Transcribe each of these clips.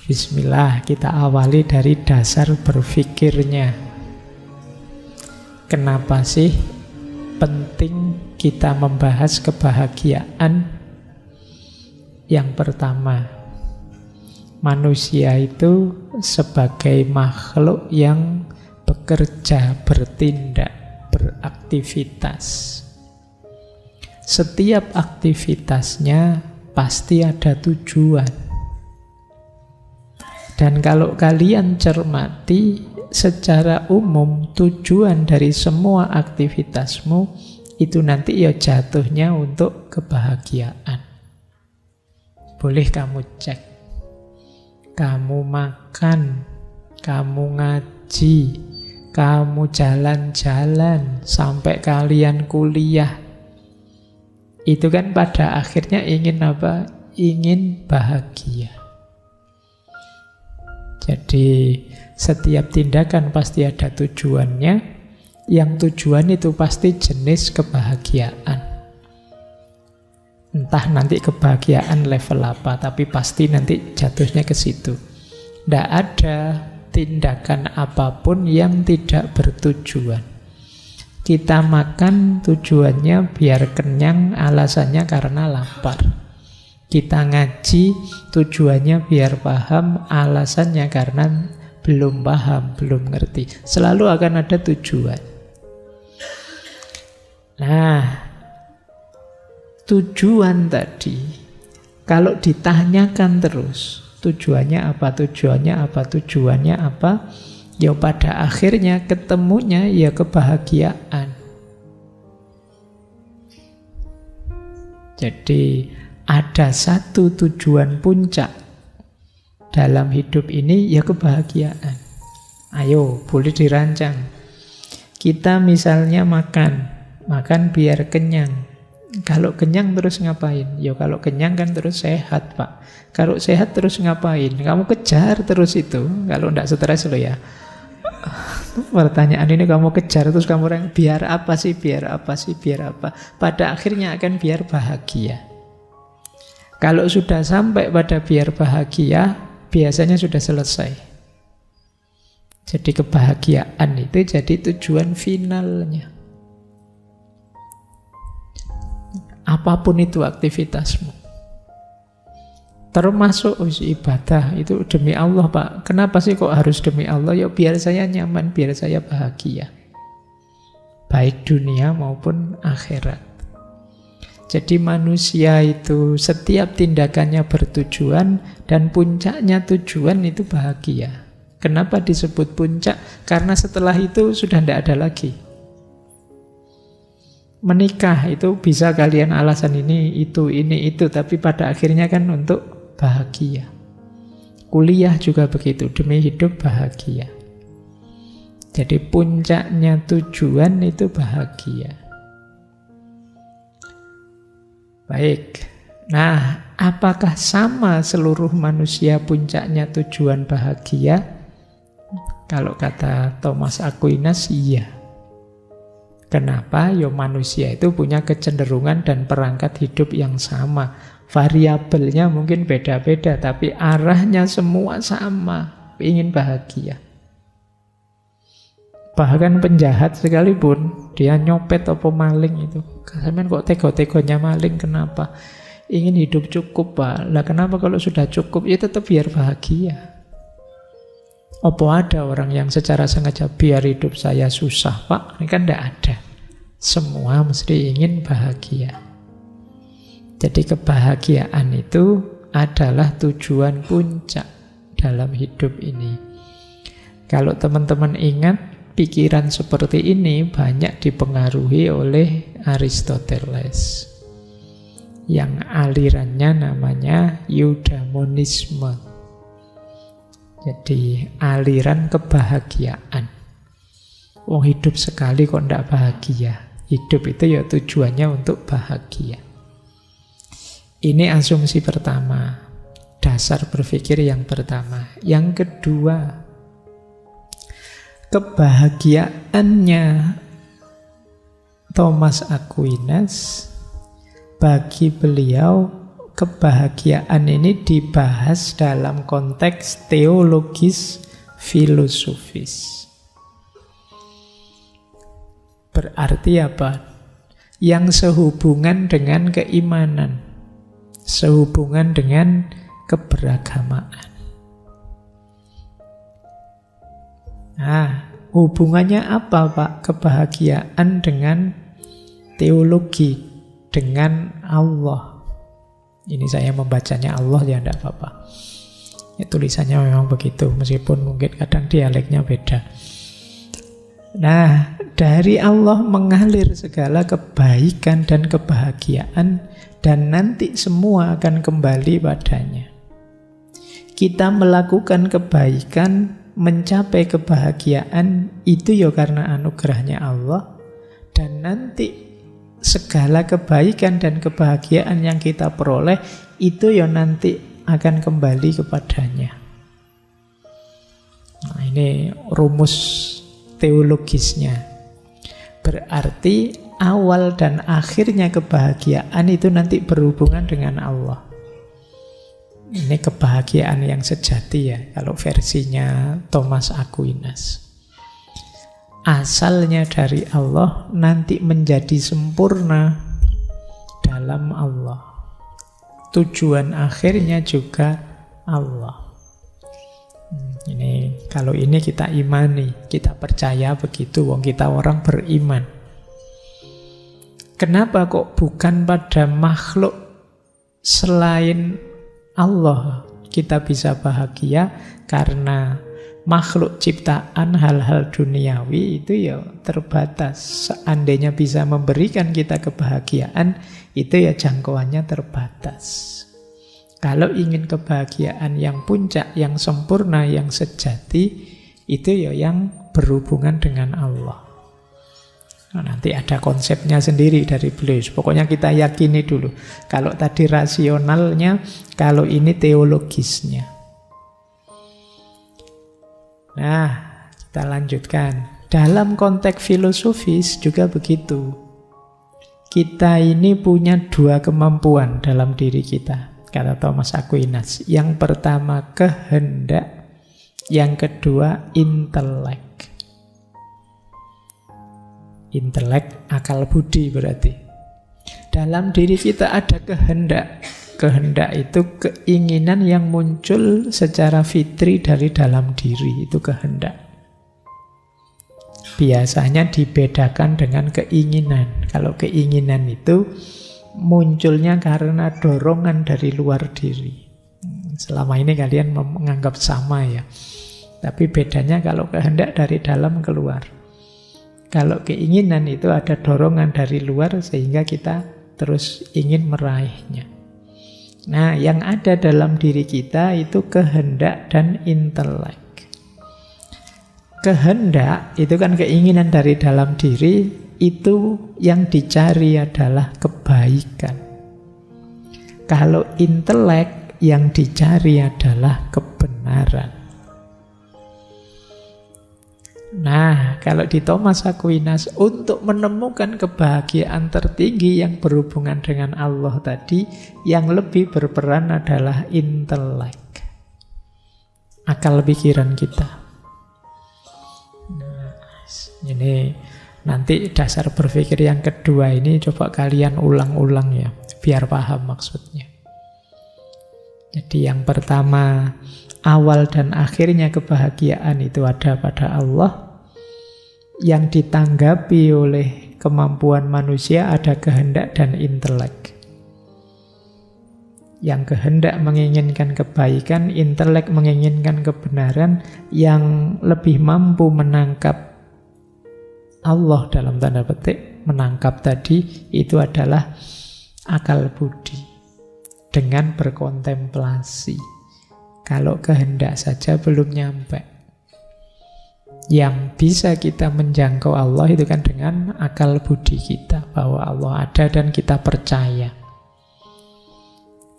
Bismillah, kita awali dari dasar berpikirnya. Kenapa sih penting kita membahas kebahagiaan? Yang pertama, manusia itu sebagai makhluk yang bekerja, bertindak, beraktivitas. Setiap aktivitasnya pasti ada tujuan. Dan kalau kalian cermati, secara umum tujuan dari semua aktivitasmu itu nanti ya jatuhnya untuk kebahagiaan. Boleh kamu cek. Kamu makan, kamu ngaji, kamu jalan-jalan, sampai kalian kuliah. Itu kan pada akhirnya ingin apa? Ingin bahagia. Jadi setiap tindakan pasti ada tujuannya. Yang tujuan itu pasti jenis kebahagiaan. Entah nanti kebahagiaan level apa, tapi pasti nanti jatuhnya ke situ. Tidak ada tindakan apapun yang tidak bertujuan. Kita makan tujuannya biar kenyang, alasannya karena lapar. Kita ngaji tujuannya biar paham, alasannya karena belum paham, belum ngerti. Selalu akan ada tujuan. Nah, tujuan tadi, kalau ditanyakan terus, tujuannya apa, tujuannya apa, tujuannya apa, ya pada akhirnya ketemunya ya kebahagiaan. Jadi ada satu tujuan puncak dalam hidup ini, ya kebahagiaan. Ayo, boleh dirancang. Kita misalnya makan biar kenyang. Kalau kenyang terus ngapain? Ya kalau kenyang kan terus sehat, Pak. Kalau sehat terus ngapain? Kamu kejar terus itu. Kalau enggak stres lo ya. Pertanyaan ini kamu kejar terus kamu biar apa sih, biar apa sih, biar apa. Pada akhirnya akan biar bahagia. Kalau sudah sampai pada biar bahagia, biasanya sudah selesai. Jadi kebahagiaan itu jadi tujuan finalnya. Apapun itu aktivitasmu. Termasuk ibadah itu demi Allah, Pak. Kenapa sih kok harus demi Allah? Ya biar saya nyaman, biar saya bahagia. Baik dunia maupun akhirat. Jadi manusia itu setiap tindakannya bertujuan dan puncaknya tujuan itu bahagia. Kenapa disebut puncak? Karena setelah itu sudah tidak ada lagi. Menikah itu bisa kalian alasan ini, itu, tapi pada akhirnya kan untuk bahagia. Kuliah juga begitu, demi hidup bahagia. Jadi puncaknya tujuan itu bahagia. Baik, nah apakah sama seluruh manusia puncaknya tujuan bahagia? Kalau kata Thomas Aquinas, iya. Kenapa? Ya manusia itu punya kecenderungan dan perangkat hidup yang sama. Variabelnya mungkin beda-beda, tapi arahnya semua sama, ingin bahagia. Bahkan penjahat sekalipun, dia nyopet atau maling itu, sampean kok tega-tegonya maling, kenapa? Ingin hidup cukup, Pak. Lah kenapa kalau sudah cukup, ya tetap biar bahagia. Apa ada orang yang secara sengaja biar hidup saya susah, Pak? Ini kan tidak ada. Semua mesti ingin bahagia. Jadi kebahagiaan itu adalah tujuan puncak dalam hidup ini. Kalau teman-teman ingat, pikiran seperti ini banyak dipengaruhi oleh Aristoteles yang alirannya namanya eudaimonisme. Jadi aliran kebahagiaan. Wong hidup sekali kok tidak bahagia. Hidup itu ya tujuannya untuk bahagia. Ini asumsi pertama, dasar berpikir yang pertama. Yang kedua, kebahagiaannya Thomas Aquinas, bagi beliau kebahagiaan ini dibahas dalam konteks teologis filosofis. Berarti apa? Yang sehubungan dengan keimanan, sehubungan dengan keberagamaan. Nah, hubungannya apa, Pak? Kebahagiaan dengan teologi, dengan Allah. Ini saya membacanya Allah, ya tidak apa-apa. Ya, tulisannya memang begitu, meskipun mungkin kadang dialeknya beda. Nah, dari Allah mengalir segala kebaikan dan kebahagiaan, dan nanti semua akan kembali padanya. Kita melakukan kebaikan, mencapai kebahagiaan, itu ya karena anugerahnya Allah, dan nanti segala kebaikan dan kebahagiaan yang kita peroleh, itu ya nanti akan kembali kepadanya. Nah, ini rumus teologisnya. Berarti awal dan akhirnya kebahagiaan itu nanti berhubungan dengan Allah. Ini kebahagiaan yang sejati ya, kalau versinya Thomas Aquinas. Asalnya dari Allah, nanti menjadi sempurna dalam Allah. Tujuan akhirnya juga Allah. Ini kalau ini kita imani, kita percaya begitu, wong kita orang beriman. Kenapa kok bukan pada makhluk selain Allah kita bisa bahagia? Karena makhluk ciptaan, hal-hal duniawi itu ya terbatas. Seandainya bisa memberikan kita kebahagiaan, itu ya jangkauannya terbatas. Kalau ingin kebahagiaan yang puncak, yang sempurna, yang sejati, itu ya yang berhubungan dengan Allah. Nah, nanti ada konsepnya sendiri dari beliau. Pokoknya kita yakini dulu. Kalau tadi rasionalnya, kalau ini teologisnya. Nah, kita lanjutkan. Dalam konteks filosofis juga begitu. Kita ini punya dua kemampuan dalam diri kita, kata Thomas Aquinas. Yang pertama kehendak, yang kedua intelek. Intelek, akal budi berarti. Dalam diri kita ada kehendak. Kehendak itu keinginan yang muncul secara fitri dari dalam diri, itu kehendak. Biasanya dibedakan dengan keinginan. Kalau keinginan itu munculnya karena dorongan dari luar diri. Selama ini kalian menganggap sama ya. Tapi bedanya kalau kehendak dari dalam keluar. Kalau keinginan itu ada dorongan dari luar sehingga kita terus ingin meraihnya. Nah, yang ada dalam diri kita itu kehendak dan intelek. Kehendak itu kan keinginan dari dalam diri, itu yang dicari adalah kebaikan. Kalau intelek yang dicari adalah kebenaran. Nah, kalau di Thomas Aquinas, untuk menemukan kebahagiaan tertinggi yang berhubungan dengan Allah tadi, yang lebih berperan adalah intelek, akal pikiran kita. Nah, ini nanti dasar berpikir yang kedua ini coba kalian ulang-ulang ya, biar paham maksudnya. Jadi yang pertama, awal dan akhirnya kebahagiaan itu ada pada Allah. Yang ditanggapi oleh kemampuan manusia ada kehendak dan intelek. Yang kehendak menginginkan kebaikan, intelek menginginkan kebenaran. Yang lebih mampu menangkap Allah dalam tanda petik, menangkap tadi, itu adalah akal budi dengan berkontemplasi. Kalau kehendak saja belum nyampe. Yang bisa kita menjangkau Allah itu kan dengan akal budi kita, bahwa Allah ada dan kita percaya.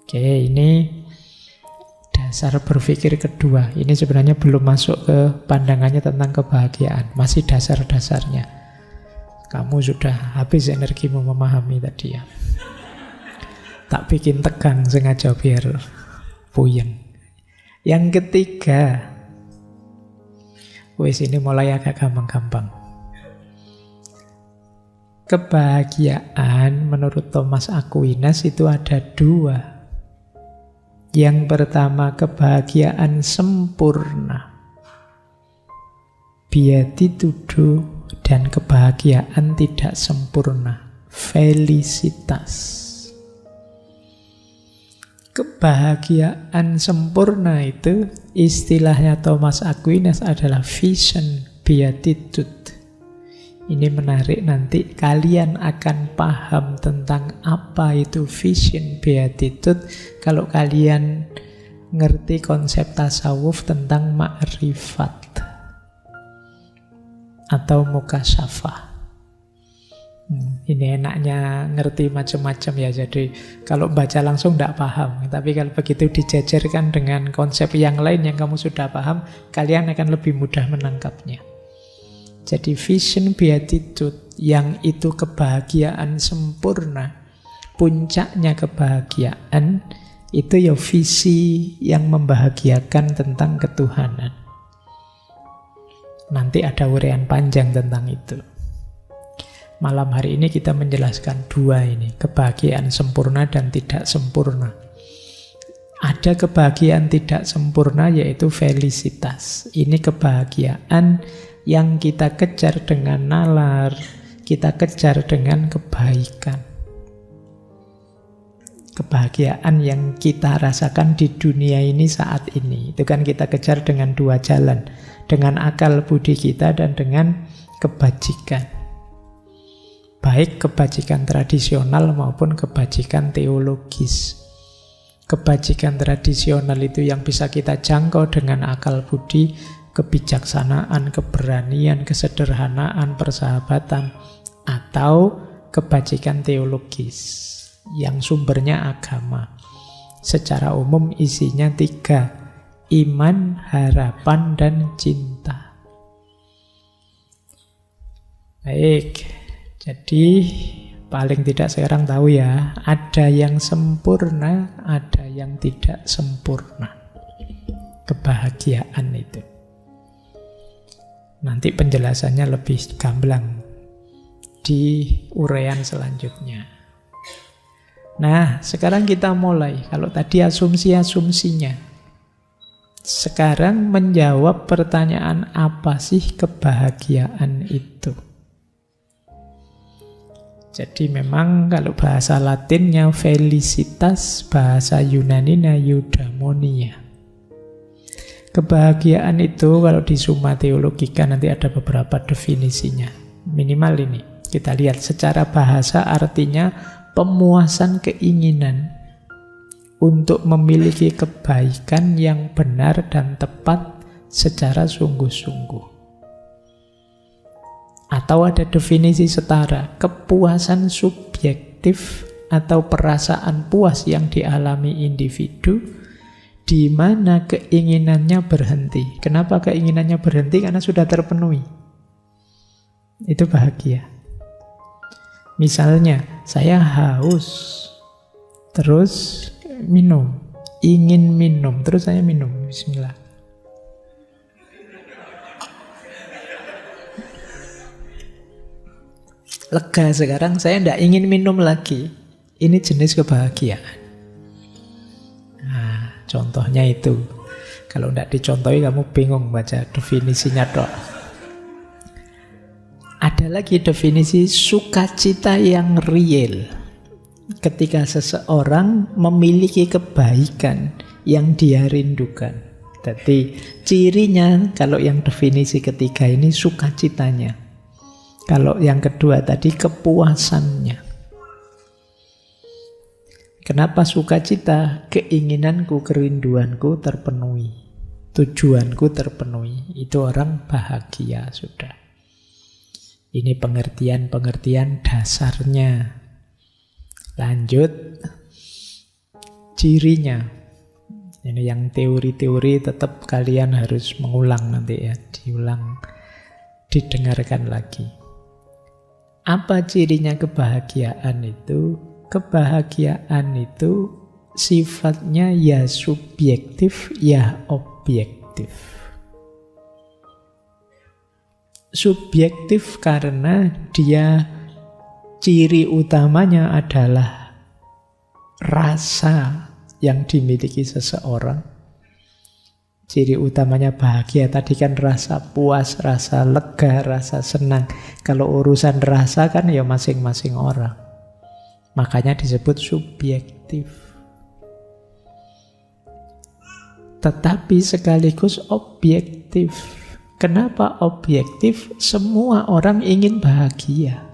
Oke, ini dasar berpikir kedua. Ini sebenarnya belum masuk ke pandangannya tentang kebahagiaan, masih dasar-dasarnya. Kamu sudah habis energimu memahami tadi ya. Tak bikin tegang sengaja biar puyeng. Yang ketiga, wis ini mulai agak gampang-gampang. Kebahagiaan menurut Thomas Aquinas itu ada dua. Yang pertama kebahagiaan sempurna, beatitudo, dan kebahagiaan tidak sempurna, felicitas. Kebahagiaan sempurna itu istilahnya Thomas Aquinas adalah vision beatitude. Ini menarik, nanti kalian akan paham tentang apa itu vision beatitude kalau kalian ngerti konsep tasawuf tentang ma'rifat atau mukasyafah. Ini enaknya ngerti macam-macam ya. Jadi kalau baca langsung tidak paham, tapi kalau begitu dijajarkan dengan konsep yang lain yang kamu sudah paham, kalian akan lebih mudah menangkapnya. Jadi vision beatitude yang itu kebahagiaan sempurna, puncaknya kebahagiaan itu ya visi yang membahagiakan tentang ketuhanan. Nanti ada uraian panjang tentang itu. Malam hari ini kita menjelaskan dua ini, kebahagiaan sempurna dan tidak sempurna. Ada kebahagiaan tidak sempurna yaitu felicitas. Ini kebahagiaan yang kita kejar dengan nalar, kita kejar dengan kebaikan. Kebahagiaan yang kita rasakan di dunia ini saat ini, itu kan kita kejar dengan dua jalan, dengan akal budi kita dan dengan kebajikan. Baik kebajikan tradisional maupun kebajikan teologis. Kebajikan tradisional itu yang bisa kita jangkau dengan akal budi, kebijaksanaan, keberanian, kesederhanaan, persahabatan, atau kebajikan teologis yang sumbernya agama. Secara umum isinya tiga: iman, harapan, dan cinta. Baik. Jadi paling tidak sekarang tahu ya, ada yang sempurna, ada yang tidak sempurna. Kebahagiaan itu. Nanti penjelasannya lebih gamblang di uraian selanjutnya. Nah, sekarang kita mulai. Kalau tadi asumsi-asumsinya, sekarang menjawab pertanyaan apa sih kebahagiaan itu? Jadi memang kalau bahasa Latinnya felicitas, bahasa Yunaninya eudaimonia. Kebahagiaan itu kalau di Summa Theologica nanti ada beberapa definisinya. Minimal ini, kita lihat secara bahasa artinya pemuasan keinginan untuk memiliki kebaikan yang benar dan tepat secara sungguh-sungguh. Atau ada definisi setara, kepuasan subjektif atau perasaan puas yang dialami individu di mana keinginannya berhenti. Kenapa keinginannya berhenti? Karena sudah terpenuhi. Itu bahagia. Misalnya, saya haus, terus minum, ingin minum, terus saya minum, bismillah. Lega sekarang, saya tidak ingin minum lagi. Ini jenis kebahagiaan. Nah, contohnya itu. Kalau tidak dicontohi kamu bingung baca definisinya dok. Ada lagi definisi sukacita yang real. Ketika seseorang memiliki kebaikan yang dia rindukan. Jadi cirinya kalau yang definisi ketiga ini sukacitanya. Kalau yang kedua tadi kepuasannya. Kenapa sukacita? Keinginanku, kerinduanku terpenuhi. Tujuanku terpenuhi. Itu orang bahagia sudah. Ini pengertian-pengertian dasarnya. Lanjut. Cirinya. Ini yang teori-teori tetap kalian harus mengulang nanti ya. Diulang, didengarkan lagi. Apa cirinya kebahagiaan itu? kebahagiaan itu sifatnya ya subjektif, ya objektif. Subjektif karena dia ciri utamanya adalah rasa yang dimiliki seseorang. Ciri utamanya bahagia tadi kan rasa puas, rasa lega, rasa senang. Kalau urusan rasa kan ya masing-masing orang. Makanya disebut subjektif. Tetapi sekaligus objektif. Kenapa objektif? Semua orang ingin bahagia.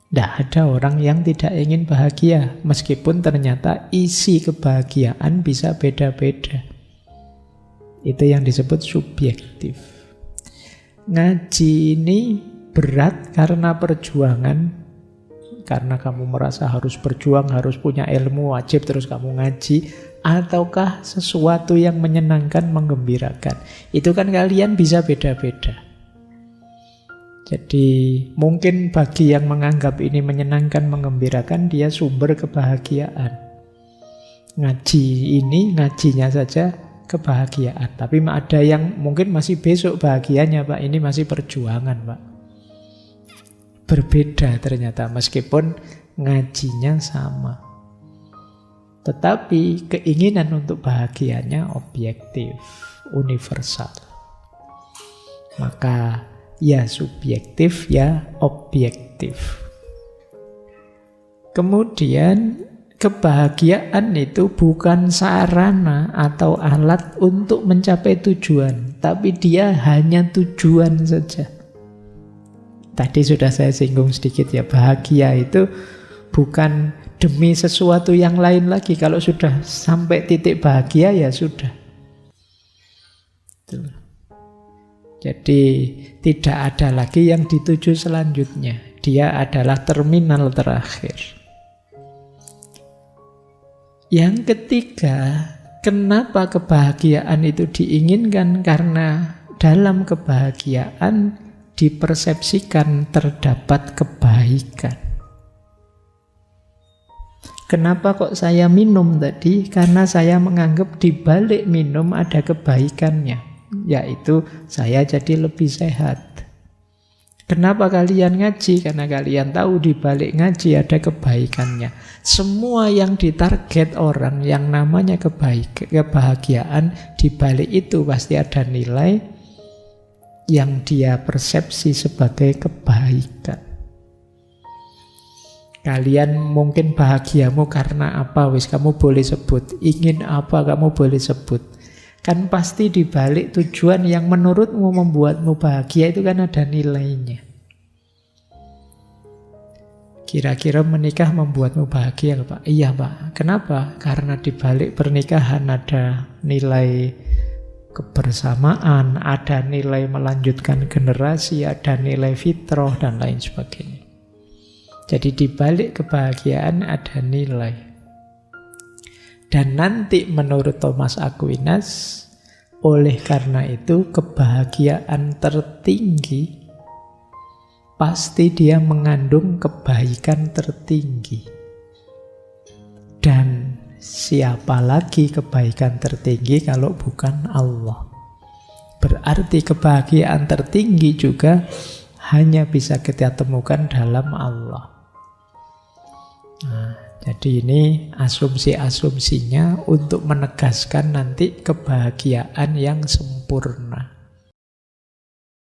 Tidak ada orang yang tidak ingin bahagia, meskipun ternyata isi kebahagiaan bisa beda-beda. Itu yang disebut subjektif. Ngaji ini berat karena perjuangan. Karena kamu merasa harus berjuang, harus punya ilmu, wajib terus kamu ngaji. Ataukah sesuatu yang menyenangkan, menggembirakan. Itu kan kalian bisa beda-beda. Jadi mungkin bagi yang menganggap ini menyenangkan, menggembirakan, dia sumber kebahagiaan. Ngaji ini, ngajinya saja kebahagiaan. Tapi ada yang mungkin masih besok bahagianya, Pak. Ini masih perjuangan, Pak. Berbeda ternyata, meskipun ngajinya sama. Tetapi keinginan untuk bahagianya objektif, universal. Maka ya subjektif, ya objektif. Kemudian kebahagiaan itu bukan sarana atau alat untuk mencapai tujuan, tapi dia hanya tujuan saja. Tadi sudah saya singgung sedikit ya, bahagia itu bukan demi sesuatu yang lain lagi. Kalau sudah sampai titik bahagia ya sudah. Tuh. Jadi tidak ada lagi yang dituju selanjutnya. Dia adalah terminal terakhir. Yang ketiga, kenapa kebahagiaan itu diinginkan? Karena dalam kebahagiaan dipersepsikan terdapat kebaikan. Kenapa kok saya minum tadi? Karena saya menganggap di balik minum ada kebaikannya. Yaitu saya jadi lebih sehat. Kenapa kalian ngaji? Karena kalian tahu di balik ngaji ada kebaikannya. Semua yang ditarget orang yang namanya kebahagiaan, di balik itu pasti ada nilai yang dia persepsi sebagai kebaikan. Kalian mungkin bahagiamu karena apa? Wis kamu boleh sebut. Ingin apa kamu boleh sebut. Kan pasti di balik tujuan yang menurutmu membuatmu bahagia itu kan ada nilainya. Kira-kira menikah membuatmu bahagia, Pak? Iya, Pak. Kenapa? Karena di balik pernikahan ada nilai kebersamaan, ada nilai melanjutkan generasi, ada nilai fitrah, dan lain sebagainya. Jadi di balik kebahagiaan ada nilai. Dan nanti menurut Thomas Aquinas, oleh karena itu kebahagiaan tertinggi pasti dia mengandung kebaikan tertinggi. Dan siapa lagi kebaikan tertinggi kalau bukan Allah? Berarti kebahagiaan tertinggi juga hanya bisa kita temukan dalam Allah. Nah, jadi ini asumsi-asumsinya untuk menegaskan nanti kebahagiaan yang sempurna.